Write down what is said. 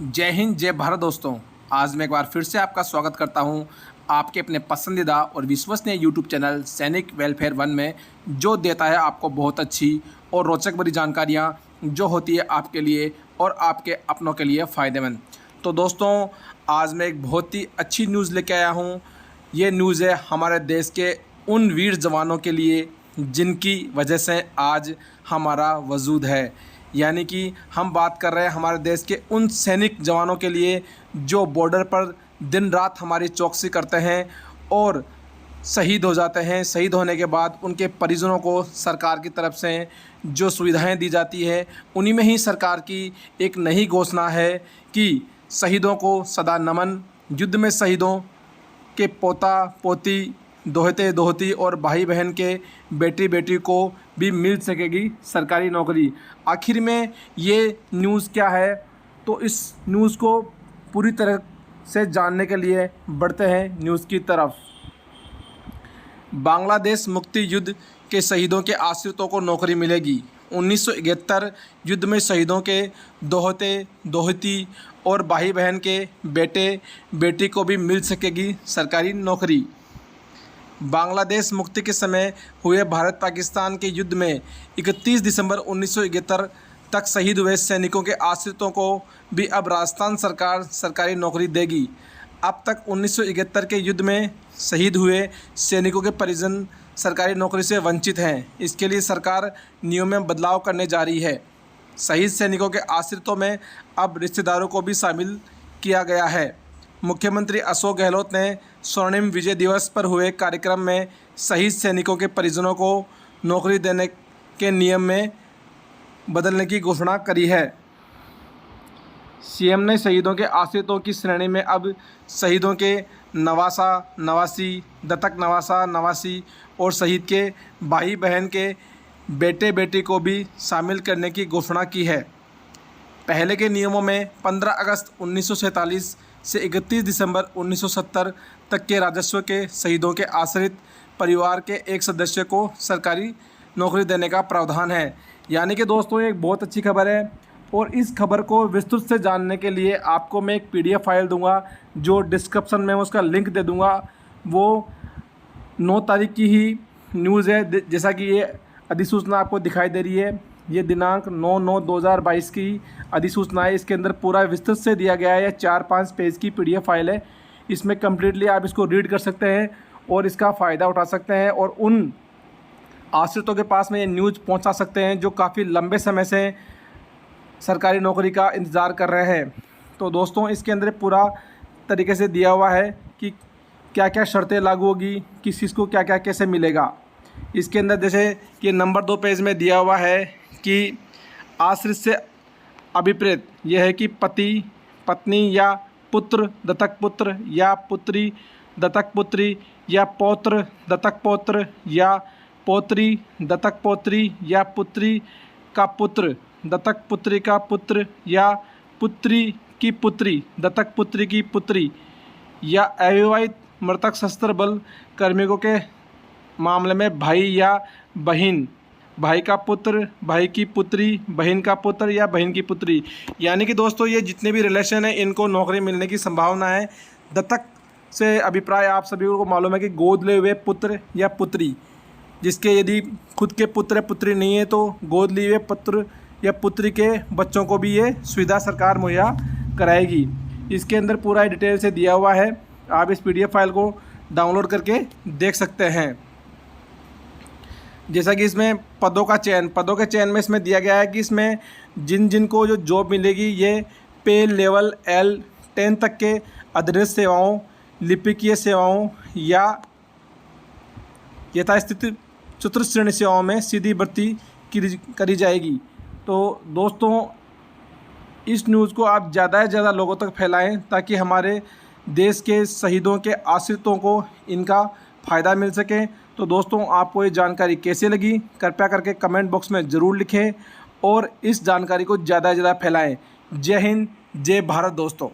जय हिंद, जय भारत दोस्तों। आज मैं एक बार फिर से आपका स्वागत करता हूं आपके अपने पसंदीदा और विश्वसनीय यूट्यूब चैनल सैनिक वेलफेयर वन में, जो देता है आपको बहुत अच्छी और रोचक भरी जानकारियां जो होती है आपके लिए और आपके अपनों के लिए फ़ायदेमंद। तो दोस्तों, आज मैं एक बहुत ही अच्छी न्यूज़ लेके आया हूं। ये न्यूज़ है हमारे देश के उन वीर जवानों के लिए जिनकी वजह से आज हमारा वजूद है। यानी कि हम बात कर रहे हैं हमारे देश के उन सैनिक जवानों के लिए जो बॉर्डर पर दिन रात हमारी चौकसी करते हैं और शहीद हो जाते हैं। शहीद होने के बाद उनके परिजनों को सरकार की तरफ से जो सुविधाएं दी जाती है, उन्हीं में ही सरकार की एक नई घोषणा है कि शहीदों को सदा नमन। युद्ध में शहीदों के पोता पोती, दोहते दोहती और भाई बहन के बेटी बेटी को भी मिल सकेगी सरकारी नौकरी। आखिर में ये न्यूज़ क्या है, तो इस न्यूज़ को पूरी तरह से जानने के लिए बढ़ते हैं न्यूज़ की तरफ। बांग्लादेश मुक्ति युद्ध के शहीदों के आश्रितों को नौकरी मिलेगी। 1971 युद्ध में शहीदों के दोहते दोहती और भाई बहन के बेटे बेटी को भी मिल सकेगी सरकारी नौकरी। बांग्लादेश मुक्ति के समय हुए भारत पाकिस्तान के युद्ध में 31 दिसंबर 1971 तक शहीद हुए सैनिकों के आश्रितों को भी अब राजस्थान सरकार सरकारी नौकरी देगी। अब तक 1971 के युद्ध में शहीद हुए सैनिकों के परिजन सरकारी नौकरी से वंचित हैं। इसके लिए सरकार नियम में बदलाव करने जा रही है। शहीद सैनिकों के आश्रितों में अब रिश्तेदारों को भी शामिल किया गया है। मुख्यमंत्री अशोक गहलोत ने स्वर्णिम विजय दिवस पर हुए कार्यक्रम में शहीद सैनिकों के परिजनों को नौकरी देने के नियम में बदलने की घोषणा करी है। सीएम ने शहीदों के आश्रितों की श्रेणी में अब शहीदों के नवासा नवासी, दत्तक नवासा नवासी और शहीद के भाई बहन के बेटे बेटी को भी शामिल करने की घोषणा की है। पहले के नियमों में 15 अगस्त 1947 से 31 दिसंबर 1970 तक के राजस्व के शहीदों के आश्रित परिवार के एक सदस्य को सरकारी नौकरी देने का प्रावधान है। यानी कि दोस्तों, ये एक बहुत अच्छी खबर है और इस खबर को विस्तृत से जानने के लिए आपको मैं एक PDF फाइल दूंगा, जो डिस्क्रिप्शन में उसका लिंक दे दूंगा। वो 9 तारीख की ही न्यूज़ है। जैसा कि ये अधिसूचना आपको दिखाई दे रही है, ये दिनांक 9/9/2022 की अधिसूचना है। इसके अंदर पूरा विस्तृत से दिया गया है। 4-5 पेज की PDF फाइल है। इसमें कम्प्लीटली आप इसको रीड कर सकते हैं और इसका फ़ायदा उठा सकते हैं और उन आश्रितों के पास में ये न्यूज़ पहुंचा सकते हैं जो काफ़ी लंबे समय से सरकारी नौकरी का इंतज़ार कर रहे हैं। तो दोस्तों, इसके अंदर पूरा तरीके से दिया हुआ है कि क्या क्या शर्तें लागू होगी, किस चीज़ को क्या क्या कैसे मिलेगा। इसके अंदर जैसे कि नंबर 2 पेज में दिया हुआ है कि आश्रित से अभिप्रेत यह है कि पति पत्नी या पुत्र दत्तक पुत्र या पुत्री दत्तक पुत्री या पौत्र दत्तक पौत्र या पौत्री दत्तक पौत्री या पुत्री का पुत्र दत्तक पुत्री का पुत्र या पुत्री की पुत्री दत्तक पुत्री की पुत्री या अविवाहित मृतक सशस्त्र बल कर्मियों के मामले में भाई या बहन, भाई का पुत्र, भाई की पुत्री, बहन का पुत्र या बहन की पुत्री। यानी कि दोस्तों, ये जितने भी रिलेशन है इनको नौकरी मिलने की संभावना है। दत्तक से अभिप्राय आप सभी को मालूम है कि गोद लिए हुए पुत्र या पुत्री, जिसके यदि खुद के पुत्र या पुत्री नहीं है तो गोद लिए हुए पुत्र या पुत्री के बच्चों को भी ये सुविधा सरकार मुहैया कराएगी। इसके अंदर पूरा डिटेल से दिया हुआ है। आप इस PDF फाइल को डाउनलोड करके देख सकते हैं। जैसा कि इसमें पदों के चयन में इसमें दिया गया है कि इसमें जिन जिन को जो जॉब मिलेगी, ये पे लेवल L10 तक के अधीनस्थ सेवाओं, लिपिकीय सेवाओं या यथास्थिति चतुर्थ श्रेणी सेवाओं में सीधी भर्ती करी जाएगी। तो दोस्तों, इस न्यूज़ को आप ज़्यादा से ज़्यादा लोगों तक फैलाएं ताकि हमारे देश के शहीदों के आश्रितों को इनका फ़ायदा मिल सके। तो दोस्तों, आपको ये जानकारी कैसे लगी, कृपया करके कमेंट बॉक्स में ज़रूर लिखें और इस जानकारी को ज़्यादा से ज़्यादा फैलाएं। जय हिंद, जय भारत दोस्तों।